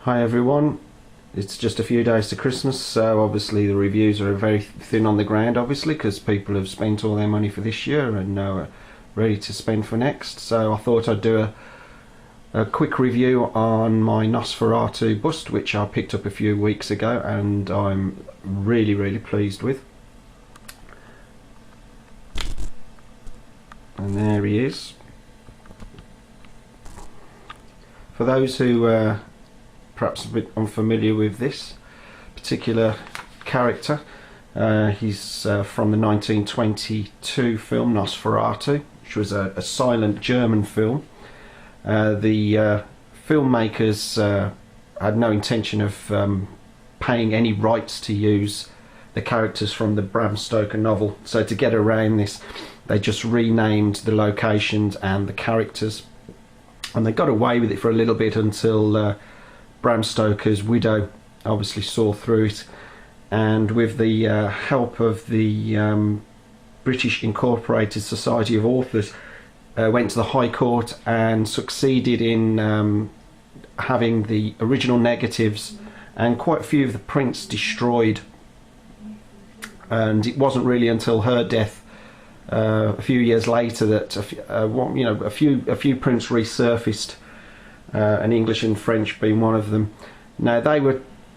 Hi everyone, it's just a few days to Christmas, so obviously the reviews are very thin on the ground, obviously, because people have spent all their money for this year and now are ready to spend for next. So I thought I'd do a quick review on my Nosferatu bust, which I picked up a few weeks ago and I'm really pleased with. And there he is. For those who perhaps a bit unfamiliar with this particular character, he's from the 1922 film Nosferatu, which was a silent German film. The filmmakers had no intention of paying any rights to use the characters from the Bram Stoker novel, so to get around this they just renamed the locations and the characters, and they got away with it for a little bit until Bram Stoker's widow obviously saw through it, and with the help of the British Incorporated Society of Authors, went to the High Court and succeeded in having the original negatives and quite a few of the prints destroyed. And it wasn't really until her death a few years later that a few prints resurfaced, and English and French being one of them. Now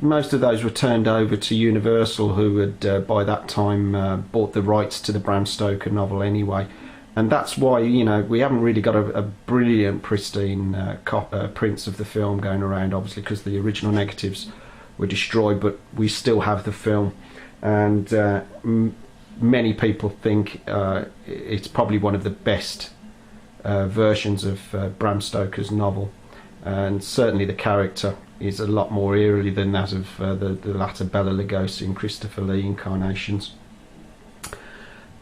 most of those were turned over to Universal, who had by that time bought the rights to the Bram Stoker novel anyway, and that's why we haven't really got a brilliant pristine prints of the film going around, obviously because the original negatives were destroyed, but we still have the film, and many people think it's probably one of the best versions of Bram Stoker's novel, and certainly the character is a lot more eerily than that of the latter Bela Lugosi and Christopher Lee incarnations.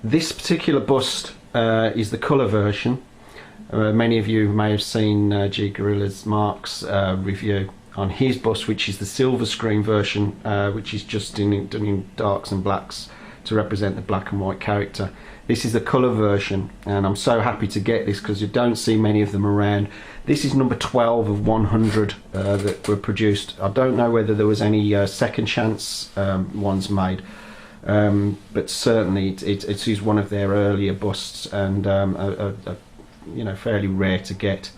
This particular bust is the colour version. Many of you may have seen G Gorilla's Mark's review on his bust, which is the silver screen version, which is just done in darks and blacks to represent the black and white character. This is the colour version, and I'm so happy to get this because you don't see many of them around. This is number 12 of 100 that were produced. I don't know whether there was any second chance ones made, but certainly it is one of their earlier busts, and fairly rare to get.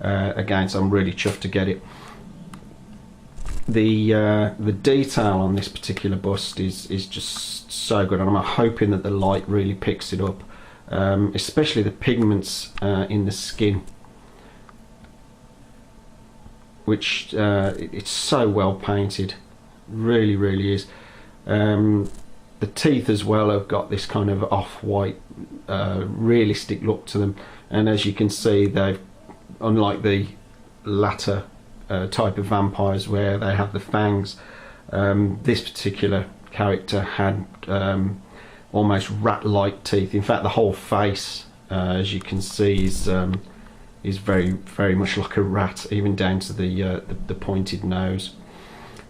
Again, so I'm really chuffed to get it. The detail on this particular bust is just so good, and I'm hoping that the light really picks it up, especially the pigments in the skin, which it's so well painted, really is. The teeth as well have got this kind of off-white realistic look to them, and as you can see, they've, unlike the latter type of vampires where they have the fangs, this particular character had almost rat-like teeth. In fact, the whole face, as you can see, is very much like a rat, even down to the pointed nose.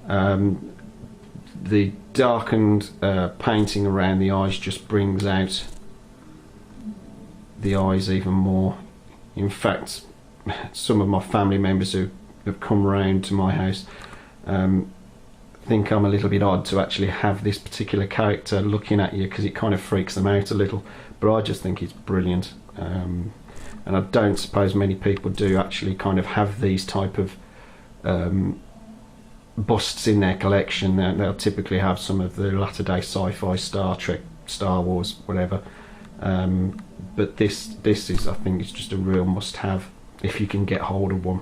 The darkened painting around the eyes just brings out the eyes even more. In fact, some of my family members who have come round to my house think I'm a little bit odd to actually have this particular character looking at you, because it kind of freaks them out a little, but I just think it's brilliant, and I don't suppose many people do actually kind of have these type of busts in their collection. They'll typically have some of the latter day sci-fi, Star Trek, Star Wars, whatever, but this is, I think it's just a real must-have if you can get hold of one.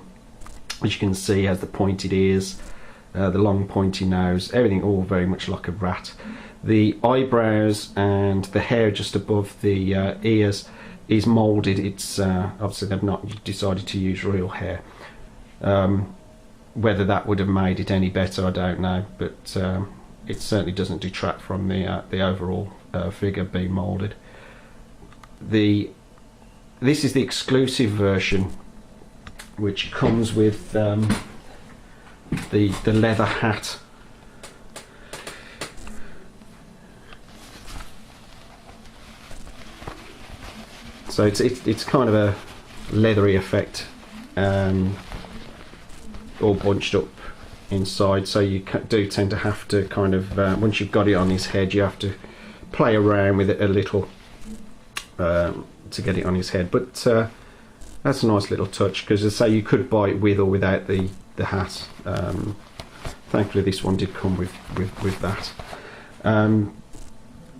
As you can see, has the pointed ears, the long pointy nose, everything all very much like a rat. The eyebrows and the hair just above the ears is moulded. It's obviously they've not decided to use real hair. Whether that would have made it any better, I don't know, but it certainly doesn't detract from the overall figure being moulded. This is the exclusive version, which comes with the leather hat. So it's kind of a leathery effect, all bunched up inside, so you do tend to have to kind of, once you've got it on his head, you have to play around with it a little to get it on his head. But that's a nice little touch, because as I say, you could buy it with or without the hat. Thankfully this one did come with that.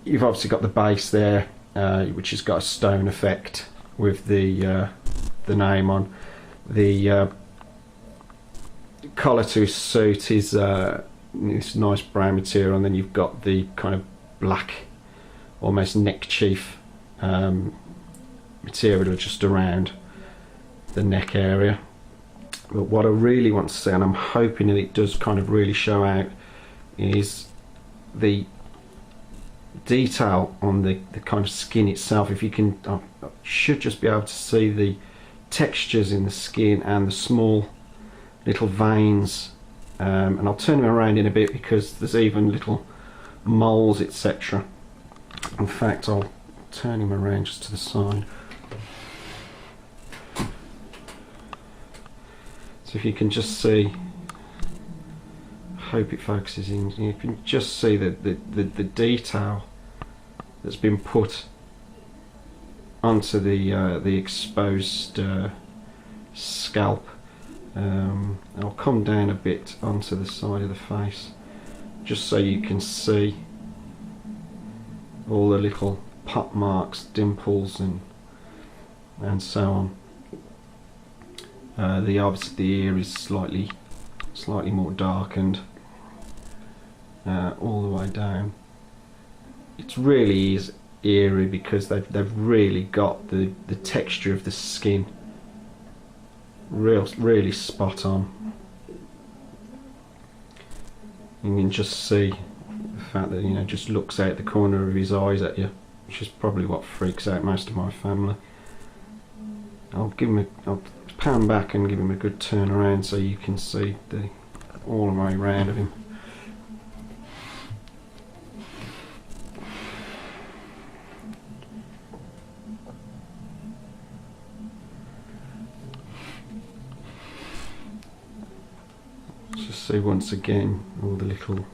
You've obviously got the base there, which has got a stone effect with the name on. The collar to his suit is this nice brown material, and then you've got the kind of black, almost neckerchief material just around the neck area. But what I really want to see, and I'm hoping that it does kind of really show out, is the detail on the kind of skin itself. If you can, I should just be able to see the textures in the skin and the small little veins, and I'll turn him around in a bit because there's even little moles, etc. In fact, I'll turn him around just to the side. So if you can just see, I hope it focuses in, you can just see the detail that's been put onto the exposed scalp. I'll come down a bit onto the side of the face, just so you can see all the little pop marks, dimples, and so on. Obviously the ear is slightly more darkened all the way down. It really is eerie because they've really got the texture of the skin really spot on. You can just see the fact that, you know, just looks out the corner of his eyes at you, which is probably what freaks out most of my family. I'll pan back and give him a good turn around so you can see all the way around of him. Just see once again all the little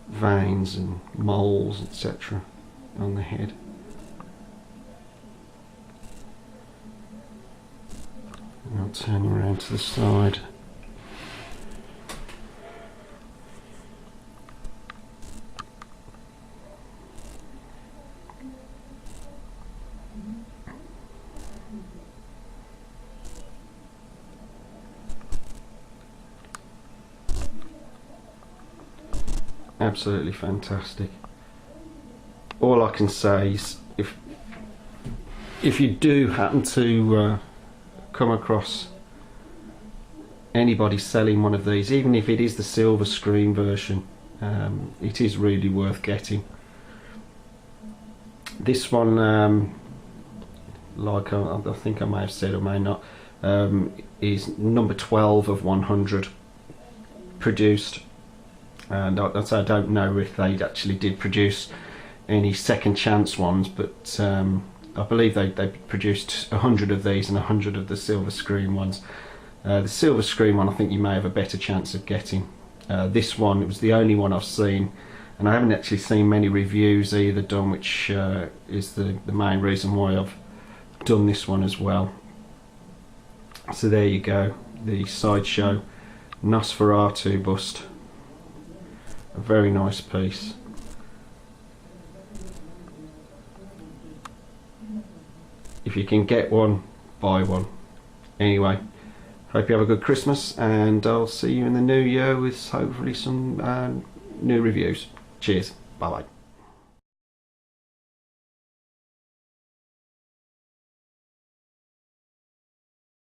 veins and moles, etc. on the head. And I'll turn around to the side. Absolutely fantastic. All I can say is, if you do happen to come across anybody selling one of these, even if it is the silver screen version, it is really worth getting. This one, like I think I may have said or may not, is number 12 of 100 produced. And I don't know if they actually did produce any second chance ones, but I believe they produced 100 of these and 100 of the silver screen ones. The silver screen one I think you may have a better chance of getting. This one, it was the only one I've seen, and I haven't actually seen many reviews either done, which is the main reason why I've done this one as well. So there you go, the Sideshow Nosferatu bust. A very nice piece. If you can get one, buy one. Anyway, hope you have a good Christmas, and I'll see you in the new year with hopefully some new reviews. Cheers. Bye bye.